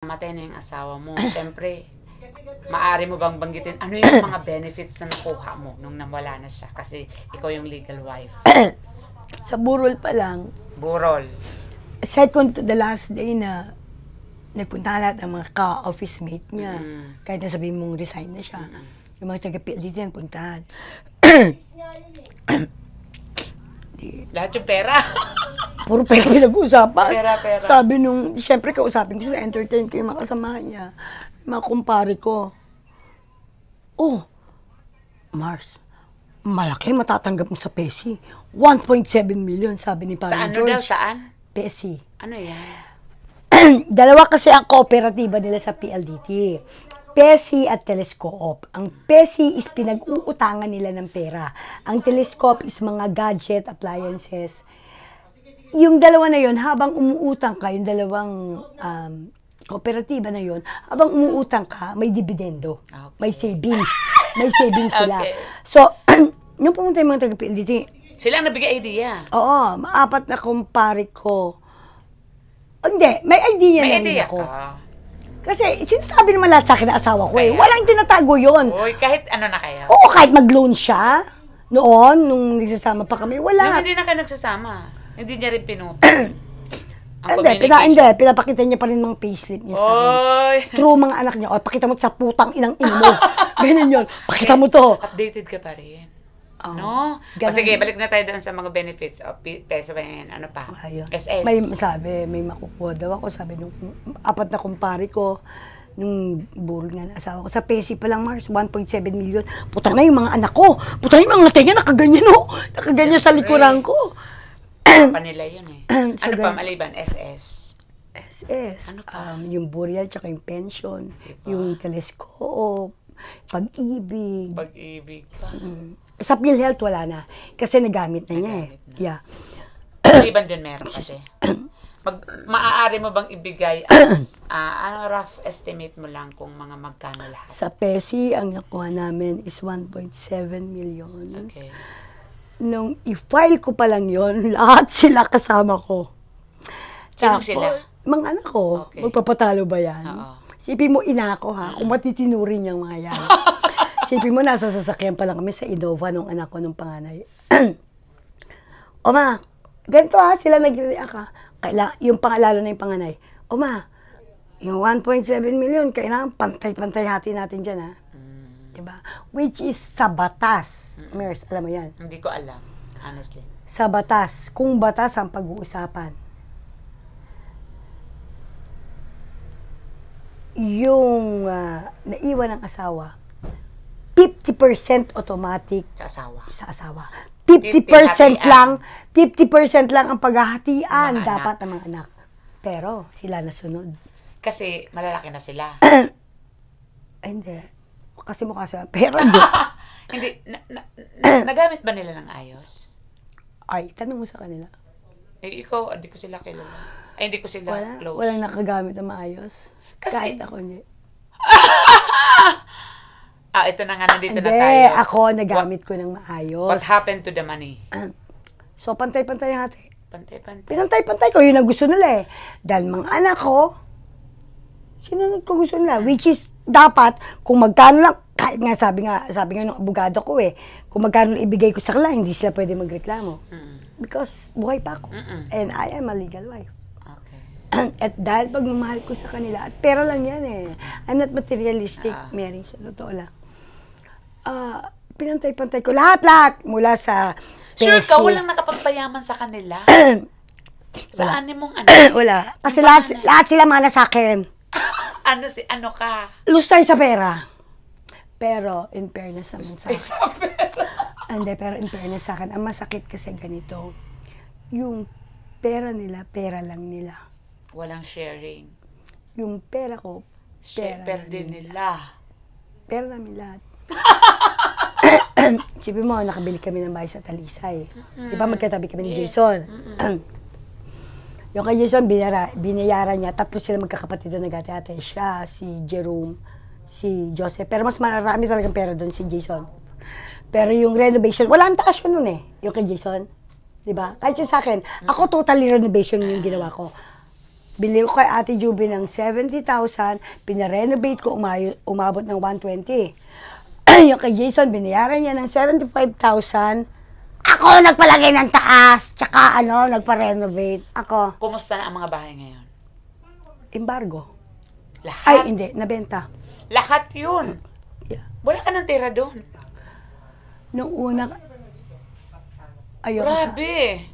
Namatay na yung asawa mo, syempre, maaari mo bang banggitin, ano yung mga benefits na nakuha mo nung nawala na siya? Kasi ikaw yung legal wife. Sa burol pa lang, Burol. second to the last day na nagpunta lahat ng mga ka-office mate niya. Kahit na sabihin mong resign na siya. Yung mga taga-PLDT nagpuntahan. Lahat yung pera. Puro pera pinag-uusapan. Pera. Sabi nung, siyempre kausapin ko sila, entertain ko yung mga kasamahan niya. Yung mga kumpare ko. Oh, Mars, malaki matatanggap mo sa PESI. 1.7 million, sabi ni Parang Saan George. daw? Saan? PESI. Ano yan? Dalawa kasi ang kooperatiba nila sa PLDT. PESI at Telescope. Ang PESI is pinag-uutangan nila ng pera. Ang Telescope is mga gadget, appliances. Yung dalawa na yon, habang umuutang ka, yung dalawang kooperatiba na yon, habang umuutang ka, may dividendo. Okay. May savings. May savings sila. Okay. So, nung pumunta yung mga taga-PLDT, Sila ang nabigay idea. oo, maapat na kumpare ko. Hindi, may idea May na rin idea ako. ka. Kasi sinasabi naman lahat sa akin na asawa ko eh. Kaya? Walang tinatago yon. Uy, kahit ano na kayo. Oo, kahit mag-loan siya, noon, nung nagsasama pa kami, Nung wala. hindi na kayo nagsasama, hindi niya rin pinuto. Ang Hindi, pinapakita niya pa rin mga payslip niya sa akin. Oy! True mga anak niya, o, pakita mo sa putang inang ina mo. Ganyan yun, pakita mo to. Updated ka pa rin. Oh, No? O ganun. sige, balik na tayo doon sa mga benefits. O, peso ba yan? Ano pa? Ayun. SS. May makukuha daw ako, sabi nung apat na kumpare ko, nung burol nga na asawa ko. Sa PESI pa lang, Mars, 1.7 million. Putang na yung mga anak ko. Putang yung mga tenga, nakaganyan o. Nakaganyan sa likuran ko. Pa nila yun eh. Sa Ano pa gan- maliban? SS. SS. Ano pa? Yung burial, tsaka yung pension, Diba? yung telescope, pag-ibig. Pag-ibig pa. Sa PhilHealth, wala na. Kasi nagamit na niya Nagamit na. eh. Yeah. Maliban din meron kasi. Maaari mo bang ibigay as ano rough estimate mo lang kung mga magkano lahat? Sa PESI, ang nakuha namin is 1.7 million. Okay. Nung i-file ko pa lang yon, lahat sila kasama ko. Sinong Tapos, sila? mga anak ko. Okay. Magpapatalo ba yan? Oo. Sipin mo, ina ko ha, kung matitinurin yung mga yan. Sipin mo, nasa sasakyan pa lang kami sa Innova nung anak ko nung panganay. O ma, ganito ha, sila nag-react ha. Yung pangalalo na yung panganay. O ma, yung 1.7 million, kailangan pantay-pantay hati natin dyan ha. Diba? Which is sa batas. Mers, alam mo yan. Hindi ko alam, honestly. Sa batas, kung batas ang pag-uusapan. Yung naiwan ng asawa, 50% automatic Sa asawa. sa asawa. 50% lang, 50% lang ang paghahatian Ng mga dapat ng mga anak. Pero sila nasunod. Kasi malalaki na sila. Ay, hindi. Kasi mukha sila pera. Di. Hindi, nagamit ba nila ng ayos? Ay, tanong mo sa kanila. Eh, ikaw, hindi ko sila kilala. Ay, hindi ko sila close. Walang nakagamit na maayos. Kasi- Kahit ako hindi. Ito na nga, nandito na Hindi, tayo. ako nagamit ko ng maayos. What happened to the money? So, pantay-pantay hati. Pantay-pantay. Pinantay-pantay ko, yun ang gusto nila eh. Dahil mga anak ko, sinunod ko gusto nila. Which is, dapat, kung magkano lang, kahit nga sabi nga ng abogado ko eh, kung magkano lang ibigay ko sa kanila, hindi sila pwede magreklamo. Because buhay pa ako. And I am a legal wife. Okay. At dahil pagmamahal ko sa kanila, at pera lang yan eh. I'm not materialistic, Mary, sa totoo lang. Pinantay-pantay ko lahat-lahat mula sa Sure ka, PESI. walang nakapagpayaman sa kanila? Sa animong ano? Wala. Kasi Yung panganay. lahat sila mana sa akin. Ano ka? Lustay sa pera. Pero, in fairness naman sa akin. Isa pera. Hindi, pero in fairness sa akin, ang masakit kasi ganito, yung pera nila, pera lang nila. Walang sharing. Yung pera ko, pera Pera lang din nila. nila. Pera namin lahat. Sipin mo, nakabili kami ng bahay sa Talisay. Di ba magkatabi kami ni Jason? Yung kay Jason, binayaran niya, tatlo sila magkakapatid doon nag-ate-ate. Siya, si Jerome, si Joseph. Pero mas marami talagang pera doon si Jason. Pero yung renovation, wala ang taas yun nun eh. Yung kay Jason. Di ba? Kahit yun sa akin, ako totally renovation yung ginawa ko. Bili ko kay Ate Juby ng 70,000, pinarenovate ko, umabot ng 120. Yung kay Jason, binayaran niya ng 75,000. Ako nagpalagay ng taas, tsaka nagpa-renovate. Ako. Kumusta na ang mga bahay ngayon? Embargo. Lahat? Ay, hindi, nabenta. Lahat yun? Yeah. Wala ka nang tira doon? Nung una, Grabe!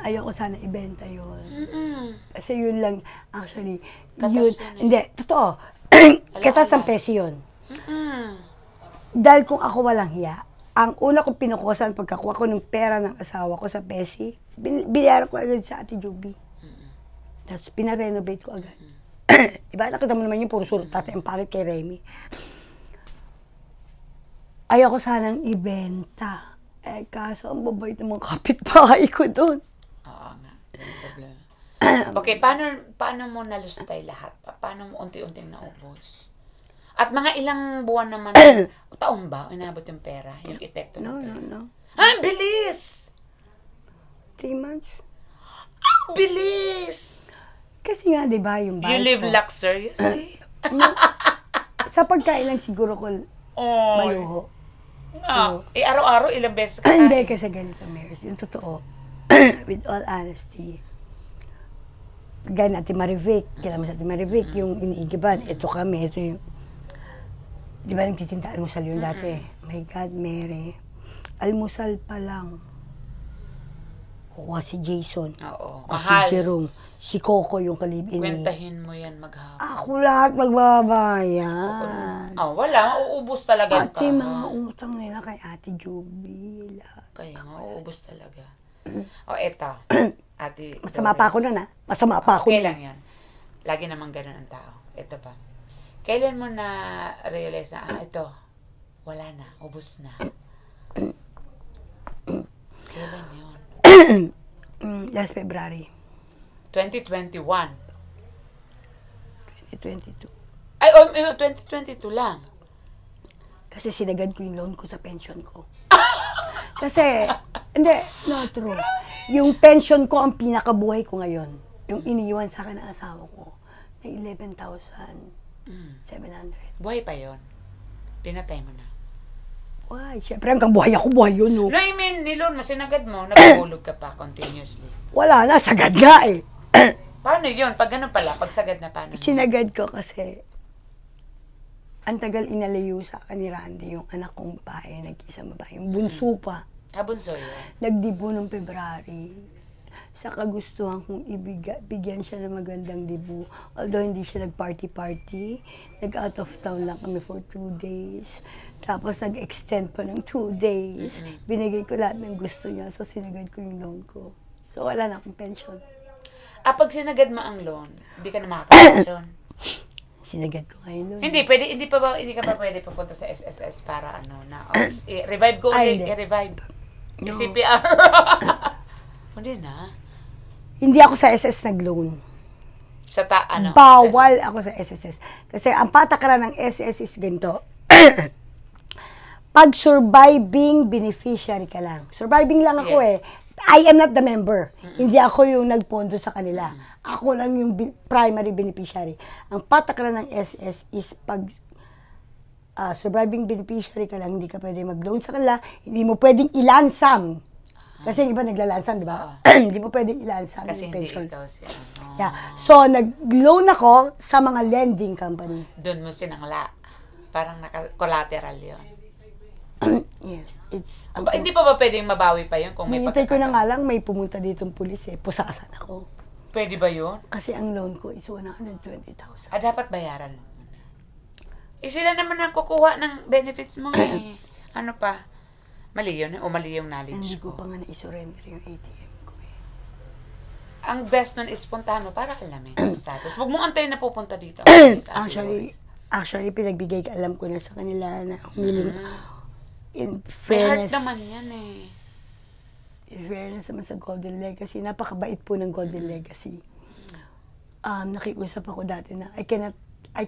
ayoko sana ibenta yun. Mm-mm. Kasi yun lang, actually, Katas yun, yun eh. hindi, totoo. Katas ang pesi yun. Mm-mm. Dahil kung ako walang hiya, ang una kong pinukusan pagkakuha ko ng pera ng asawa ko sa pesi, binayaran ko agad sa Ate Juby. Tapos pinarenovate ko agad. Diba, nakita mo naman yung puro surtate ang pangit kay Remy. Ayoko sanang ibenta. Kaso ang babait ng mga kapitbahay ko doon. Oo nga, may problema. Okay, paano mo nalustay lahat? Paano mo unti-unting naubos? At mga ilang buwan naman, o taon ba, inabot yung pera, yung epekto ng pera? No. Ang bilis! 3 months. Ang bilis! Kasi nga, di ba, yung You bike live ko, luxuriously? sa pagkain lang siguro ko maluho. Araw-araw, ilang beses ka Hindi, kasi ganito, Maris. Yung totoo, with all honesty, gaya natin Marivic, kailangan sa atin Marivic, yung iniigiban, ito kami, ito yung, di ba nagtitinta almusal yun dati? My God, Mary, almusal pa lang, kukuha si Jason, Oo, o si mahal. Jerome, si Coco yung kalibin niya. Kwentahin mo yan maghapon. Ako lahat magbabayan. Wala, mauubos talaga yung Pati mga utang nila kay Ate Juby, lahat. Kaya mauubos talaga. Eto, Ate Masama pa ako nun, ha? Masama pa ako Okay nun. lang yan. Lagi naman ganun ang tao. Ito pa. Kailan mo na realize na, ito, wala na, ubos na? Kailan yun? Last February 2021. 2022. Ay, 2022 lang. Kasi sinagad ko yung loan ko sa pension ko. Kasi, hindi, no, true. Yung pension ko ang pinakabuhay ko ngayon. Yung iniiwan sa akin ng asawa ko na 11,700. Buhay pa yon. Pinatay mo na. Why? Siyempre, hanggang buhay ako, buhay yun, no? No, I mean, nilon mo, sinagad mo, nagulog ka pa continuously. Wala na, sagad nga eh. Paano yun? Pag ganun pala, pag sagad na paano? Sinagad ko kasi ang tagal inalayo sa akin ni Randy, yung anak kong babae, nag-isang babae, yung bunso pa. Bunso yun. Nagdibo noong February. Sa kagustuhan kong bigyan siya ng magandang dibo. Although hindi siya nag-party-party, nag-out of town lang kami for 2 days. Tapos nag-extend pa ng 2 days. Binigay ko lahat ng gusto niya, so sinagad ko yung loan ko. So wala na akong pension. Pag sinagad mo ang loan, hindi ka na makapag-pension. Sinagad ko nga yung loan. Hindi ka pa pwede papunta sa SSS para revive ko Ay, ulit, hindi. i-revive. No. CPR. Hindi na. Hindi ako sa SS nag-loan. Sa Bawal ako sa SSS. Kasi ang patakaran ng SS is ganito. Pag surviving beneficiary ka lang. Surviving lang ako Yes. I am not the member. Hindi ako yung nagpondo sa kanila. Ako lang yung primary beneficiary. Ang patakaran ng SS is pag surviving beneficiary ka lang, hindi ka pwede mag-loan sa kanila, hindi mo pwedeng ilansam. Kasi yung iba naglalansam, di ba? Hindi mo pwedeng ilansam Kasi yung hindi pension. ikaw siya. Yeah. So, nag-loan ako sa mga lending company. Doon mo sinangla. Parang collateral yun. Yes, it's... Hindi pa ba pwedeng mabawi pa yun kung may Hinintay ko na pagkakataon? nga lang may pumunta ditong pulis pusasan ako. Pwede ba yun? Kasi ang loan ko is 120,000. Dapat bayaran mo na. Sila naman ang kukuha ng benefits mo eh. Ano pa? Mali yun o mali yung knowledge Hindi ko ko. pa nga na-surrender yung ATM ko eh. Ang best nun is puntahan mo para alamin yung status. Huwag mo antayin na pupunta dito. Actually, pinagbigay ka, alam ko na sa kanila na humiling. In May heart fairness, naman yan eh. in fairness naman sa Golden Legacy, napakabait po ng Golden Legacy. Nakiusap ako dati na I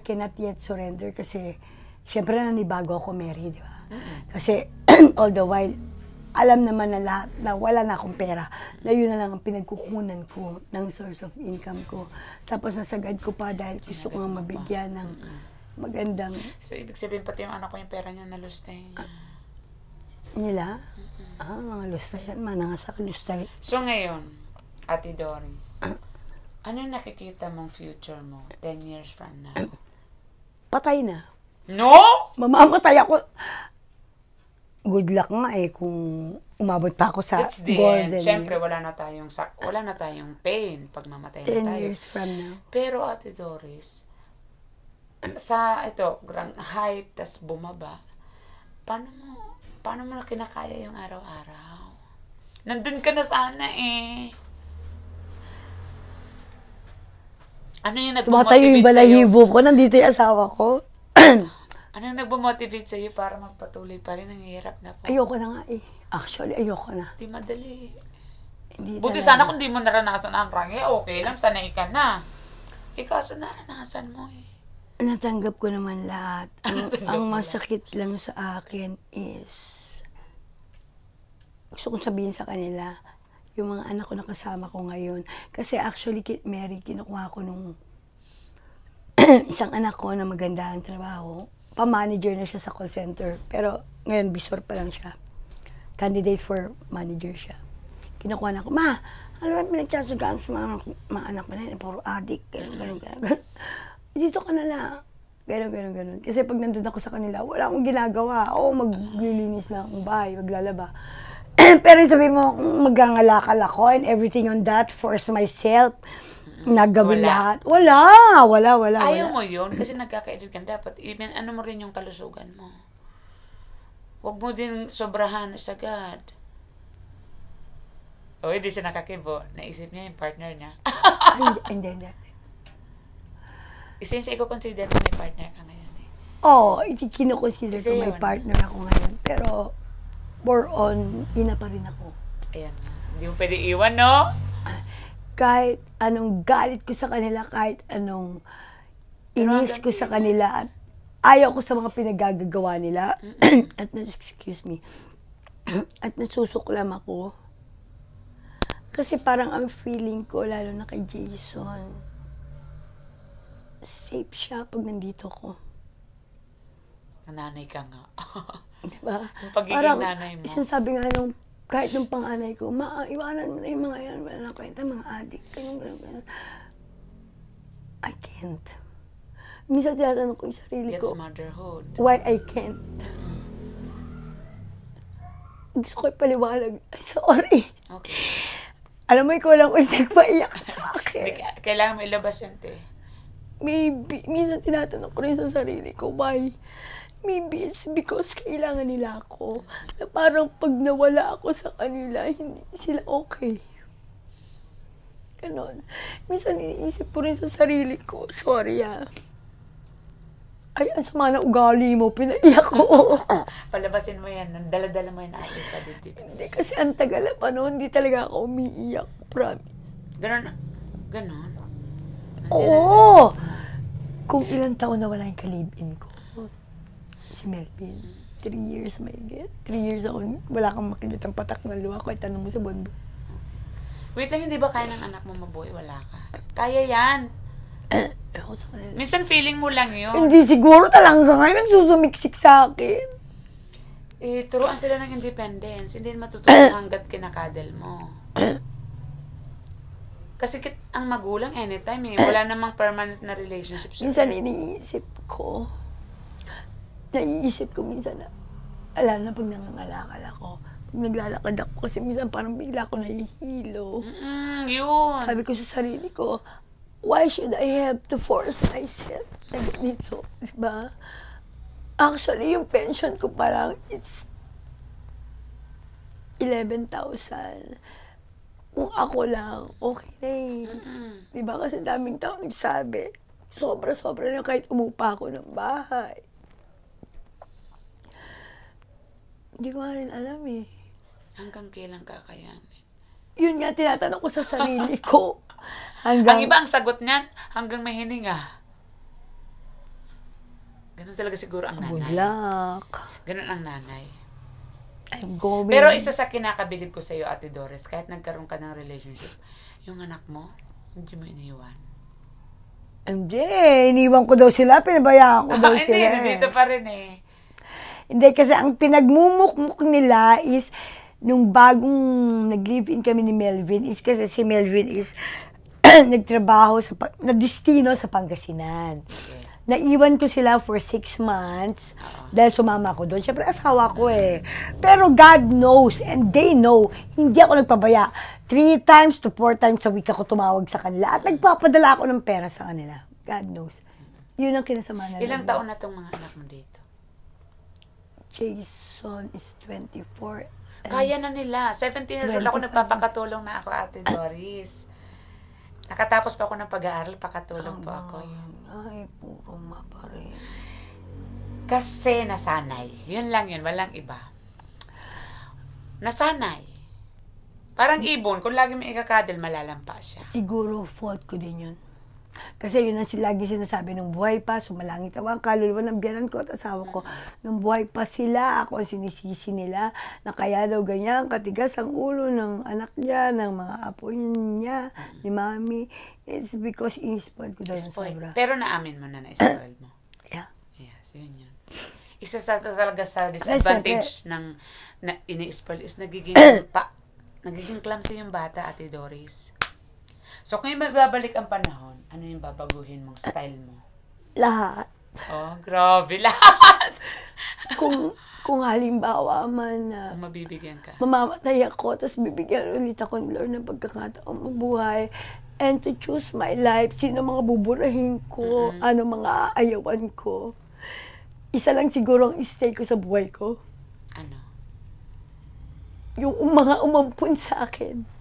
cannot yet surrender kasi syempre nanibago ako, Mary, di ba? Kasi all the while, alam naman na lahat na wala na akong pera, na yun na lang ang pinagkukunan ko ng source of income ko. Tapos nasagad ko pa dahil gusto ko nga mabigyan ng magandang... So, ibig sabihin pati yung anak ko yung pera niya nalustay niya. Nila? Mga lustay yan. Manangasak lustay. So, ngayon, Ate Doris, ano yung nakikita mong future mo 10 years from now? Patay na. No? Mamamatay ako. Good luck nga kung umabot pa ako sa That's the golden end. Siyempre, wala na tayong pain pag mamatay na 10 tayo. years from now. Pero, Ate Doris, sa hype, tas bumaba, paano mo na kinakaya yung araw-araw? Nandun ka na sana Ano yung Tumatayo yung balahibo ko, nandito yung asawa ko. Ano yung nagbumotivate sa'yo para magpatuloy pa rin? Nangyayarap na po. Ayoko na nga Actually, ayoko na. Di madali. Hindi Buti talaga. sana kung di mo naranasan ang rangi, okay lang, sanay ka na. Kaso naranasan mo Natanggap ko naman lahat. Ang masakit lang sa akin is, gusto kong sabihin sa kanila, yung mga anak ko na kasama ko ngayon. Kasi actually, Mary, kinukuha ko nung isang anak ko na maganda ang trabaho. Pa-manager na siya sa call center. Pero ngayon, bisor pa lang siya. Candidate for manager siya. Kinukuha na ako, ma, ano ba pinagsasagaan sa mga anak mo na yun? Puro addict, gano'n. Dito ka na lang. Gano'n. Kasi pag nandun ako sa kanila, wala akong ginagawa. Oo, maglilinis lang akong bahay, maglalaba. Pero sabi mo, magangalakal ako and everything on that, force myself, nagawin lahat. Wala. Ayaw mo yun kasi nagkaka-edit ka. Dapat, even ano mo rin yung kalusugan mo. Huwag mo din sobrahan sagad. O, hindi siya nakakibo. Naisip niya yung partner niya. Hindi. Since i-consider mo may partner ka ngayon Oo, kino-consider ko may yun. partner ako ngayon. Pero, more on, ina pa rin ako. Ayan. Hindi mo pwede iwan, no? Kahit anong galit ko sa kanila, kahit anong inis ko sa kanila, at ayaw ko sa mga pinagagagawa nila, at excuse me, at nasusuklam ako. Kasi parang ang feeling ko, lalo na kay Jason, safe siya pag nandito ko. Nanay ka nga. Diba? Yung pagiging parang, nanay mo. sabi nga nung, kahit nung panganay ko, iwanan mo na yung mga yan, wala na kwenta, mga adik, ganyan. I can't. Minsan tinatanong ko yung sarili ko, That's motherhood. why I can't. Gusto ko ipaliwanag, sorry. Okay. Alam mo, ikaw lang ulit nagpaiyak sa akin. Kailangan mo ilabas yan, te. Maybe, minsan tinatanong ko rin sa sarili ko, why? Maybe it's because kailangan nila ako. Na parang pag nawala ako sa kanila, hindi sila okay. Ganon. Minsan iniisip ko rin sa sarili ko, sorry Ay, ang sama na ugali mo, pinaiyak ko. Palabasin mo yan, dala-dala mo yan ate sa dibdib. Hindi, kasi ang tagal na panahon, hindi talaga ako umiiyak, promise. Ganon? Oo! Kung ilang taon na wala yung kalibin ko, si Melvin, 3 years may get. 3 years ako, wala kang makilitang patak na luwa, kahit tanong mo sa bondo. Wait lang, hindi ba kaya ng anak mo mabuhay? Wala ka. Kaya yan. Ako sa kanila. Minsan feeling mo lang yun. Hindi siguro talaga ngayon nagsusumiksik sa akin. Turuan sila ng independence. Hindi matutunan hanggat kinakadal mo. Kasi ang magulang anytime wala namang permanent na relationship. Minsan naiisip ko minsan na, na pag nangangalakal ako, pag naglalakad ako, kasi minsan parang bigla ako nahihilo. Yun. Sabi ko sa sarili ko, why should I have to force myself na ganito? Diba? Actually, yung pension ko parang, it's 11,000. Kung ako lang, okay na Diba? Kasi daming tao nagsabi, sobra-sobra na kahit umupa ako ng bahay. Hindi ko nga rin alam Hanggang kailan kakayan? Yun nga, tinatanong ko sa sarili ko. Ang iba ang sagot niyan, hanggang may hininga. Ganun talaga siguro ang nanay. Bulak. Ganun ang nanay. I'm going. Pero isa sa kinakabilib ko sa iyo, Ate Doris, kahit nagkaroon ka ng relationship, yung anak mo, hindi mo iniwan. MJ, iniwan ko daw sila, pinabayaan ko daw sila. Hindi, nandito pa rin eh. Hindi, kasi ang pinagmumukmuk nila is, nung bagong nag-live-in kami ni Melvin, is kasi si Melvin is nagtrabaho na destino sa Pangasinan. Okay. Naiwan ko sila for 6 months dahil sumama ko doon. Siyempre, asawa ko eh. Pero God knows and they know, hindi ako nagpabaya. 3 times to 4 times a week ako tumawag sa kanila at nagpapadala ako ng pera sa kanila. God knows. Yun ang kinasama na. Ilang taon na itong mga anak mo dito? Jason is 24. Kaya na nila. 17 years old ako, nagpapakatulong na ako, Ate Doris. Nakatapos pa ako ng pag-aaral, pakatulong po ako. Ay, puro pa rin. Kasi nasanay. Yun lang yun, walang iba. Nasanay. Parang ibon, kung lagi may ikakadil, malalampas siya. Siguro fault ko din yun. Kasi yun ang lagi sinasabi, nung buhay pa, sumalangit ako ang kaluluwa ng biyanan ko at asawa ko. Nung buhay pa sila, ako ang sinisisi nila, na kaya daw ganyan, katigas ang ulo ng anak niya, ng mga apo niya, ni mami. It's because in-spoil ko daw ng sobra. Pero naamin mo na na-spoil mo. Yeah. Yes, yun yun. Isa sa talaga sa disadvantage ng na ini-spoil is nagiging clumsy yung bata, Ate Doris. So, kung mababalik ang panahon, ano yung babaguhin mong style mo? Lahat. Oh, grabe, lahat! kung halimbawa man na Kung mabibigyan ka. mamamatay ako, tapos bibigyan ulit ako ng Lord ng pagkakataong mabuhay, and to choose my life, sino mga buburahin ko, ano mga aayawan ko. Isa lang siguro ang stay ko sa buhay ko. Ano? Yung mga umampun sa akin.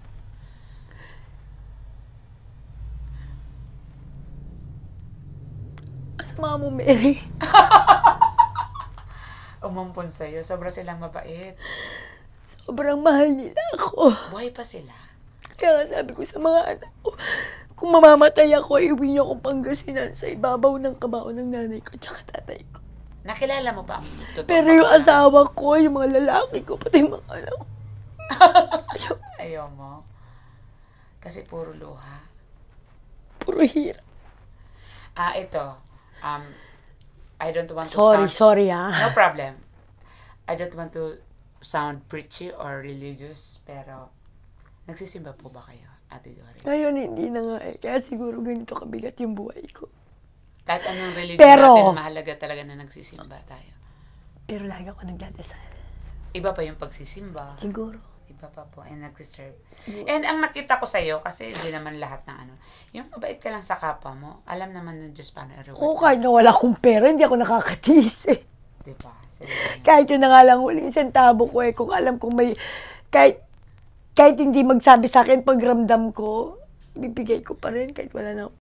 Asama mo, Mary. Umampun sa'yo. Sobra silang mabait. Sobrang mahal nila ako. Buhay pa sila. Kaya nga sabi ko sa mga anak ko, kung mamamatay ako, iuwi niyo akong Pangasinan sa ibabaw ng kamao ng nanay ko tsaka tatay ko. Nakilala mo pa ang totoo? Pero yung asawa ko, yung mga lalaki ko, pati yung mga anak ko. Ayaw mo. Kasi puro luha. Puro hirap. Ito. I don't want to Sorry ha. No problem. I don't want to sound preachy or religious, pero nagsisimba po ba kayo, Ate Doris? Ngayon, hindi na nga eh. Kaya siguro ganito kabigat yung buhay ko. Kahit anong religion Pero, natin, mahalaga talaga na nagsisimba tayo. Pero lagi ako nagdadasal. Iba pa yung pagsisimba. Siguro. Iba pa po, and nag-serve. And ang nakita ko sa'yo, kasi hindi naman lahat ng ano, yung mabait ka lang sa kapwa mo, alam naman ng Diyos paano i-reward. Oo, kahit na wala akong pera, hindi ako nakakatiis eh. Diba? Kahit yun na nga lang huling sentabo ko eh, kung alam kong may, kahit hindi magsabi sa akin pag ramdam ko, bibigay ko pa rin kahit wala na akong